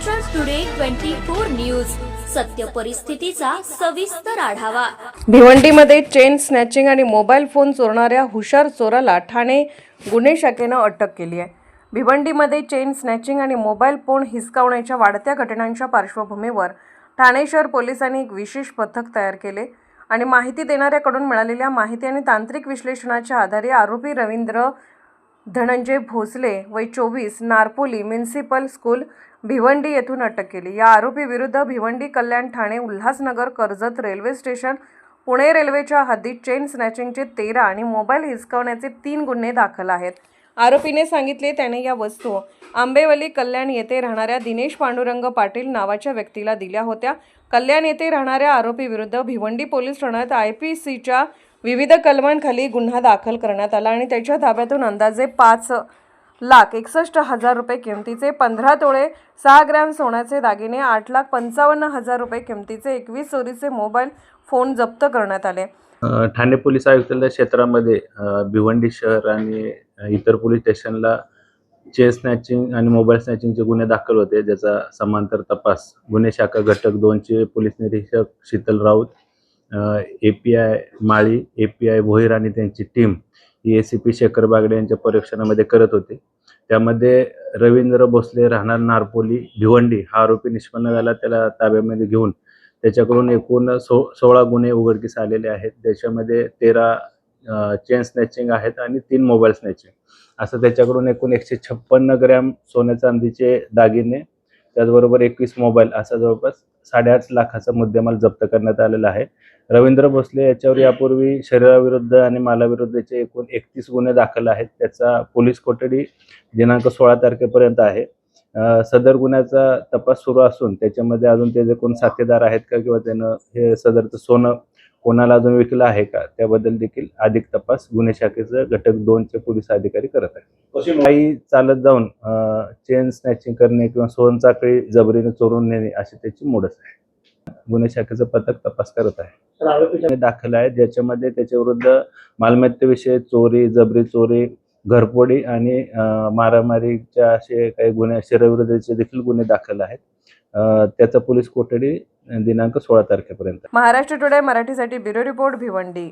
Maharashtra today 24 news सत्य परिस्थितीचा सविस्तर आढावा। भिवंडीमध्ये चेन स्नॅचिंग आणि मोबाईल फोन चोरणाऱ्या हुशार चोराला ठाणे गुन्हे शाखेनं अटक केली आहे। भिवंडीमध्ये चेन स्नॅचिंग आणि मोबाईल फोन हिसकावण्याच्या वाढत्या घटनांच्या पार्श्वभूमीवर ठाणे शहर पोलिसांनी एक विशेष पथक तयार केले आणि माहिती देणाऱ्याकडून मिळालेल्या माहिती आणि तांत्रिक विश्लेषणाच्या आधारे आरोपी रवींद्र धनंजय भोसले वय 24 नारपोली म्युनिसिपल स्कूल भिवंडी येथून अटक केली। या आरोपी विरुद्ध भिवंडी, कल्याण, ठाणे, उल्हासनगर, कर्जत रेल्वे स्टेशन, पुणे रेल्वेच्या हद्दीत चेन स्नॅचिंगचे 13 आणि मोबाईल हिसकावण्याचे 3 गुन्हे दाखल आहेत। आरोपीने सांगितले त्याने या वस्तू आंबेवली, कल्याण येथे राहणाऱ्या दिनेश पांडुरंग पाटील नावाच्या व्यक्तीला दिल्या होत्या। कल्याण येथे राहणाऱ्या आरोपी विरुद्ध भिवंडी पोलीस ठाण्यात IPCच्या विविध कलमांखाली गुन्हा दाखल करण्यात आला आणि त्याच्या ताब्यातून अंदाजे 5,61,000 रुपये किमतीचे 15 तोळे 6 ग्रॅम सोन्याचे दागिने, 8,55,000 रुपये किमतीचे 21 चोरीचे मोबाईल फोन जप्त करण्यात आले। ठाणे पोलीस आयुक्तालय क्षेत्रामध्ये भिवंडी शहर आणि इतर पोलीस स्टेशनला चेन स्नॅचिंग आणि मोबाईल स्नॅचिंगचे गुन्हे दाखल होते, ज्याचा समांतर तपास गुन्हे शाखा घटक 2 चे पोलीस निरीक्षक शीतल राऊत, API माळी, API भोईर आणि त्यांची टीम ACP शेखर बागडे यांच्या परीक्षणामध्ये करत होते। त्यामध्ये रवींद्र भोसले राहणार नारपोली भिवंडी हा आरोपी निष्पन्न झाला। त्याला ताब्यामध्ये घेऊन त्याच्याकडून एकूण 16 गुन्हे उघडकीस आलेले आहेत। त्याच्यामध्ये 13 चेन स्नॅचिंग आहेत आणि 3 मोबाईल स्नॅचिंग, असं त्याच्याकडून एकूण 156 ग्रॅम सोन्या चांदीचे दागिने, त्याचबरोबर 21 मोबाईल, असा जवळपास 8.5 लाखाचा मुद्देमाल जप्त करण्यात आलेला आहे। रवींद्र भोसले याच्यावर यापूर्वी शरीराविरुद्ध आणि मालाविरुद्धचे एकूण 31 गुन्हे दाखल आहेत। त्याचा पोलीस कोठडी दिनांक 16 तारखेपर्यंत आहे। सदर गुन्ह्याचा तपास सुरू असून त्याच्यामध्ये अजून त्याचे कोण साथीदार आहेत का किंवा त्यानं हे सदरचं सोनं कोणाला अजून विकलं आहे का, त्याबद्दल देखील अधिक तपास गुन्हे शाखेचं घटक 2 चे पोलीस अधिकारी करत आहेत। काही चालत जाऊन चेन स्नॅचिंग करणे किंवा सोनचाकळी जबरीने चोरून नेणे अशी त्याची मोडस आहे। गुन्हे शाखेचं पथक तपास करत आहे। दाखल आहे ज्याच्यामध्ये त्याच्याविरुद्ध मालमत्तेविषयी चोरी, जबरी चोरी, घरफोडी आणि मारामारीच्या असे काही गुन्हे, शरीराविरुद्धचे देखील गुन्हे दाखल आहेत। त्याचा पोलीस कोठडी दिनांक 16 तारखेपर्यंत। महाराष्ट्र टुडे मराठीसाठी ब्युरो रिपोर्ट भिवंडी।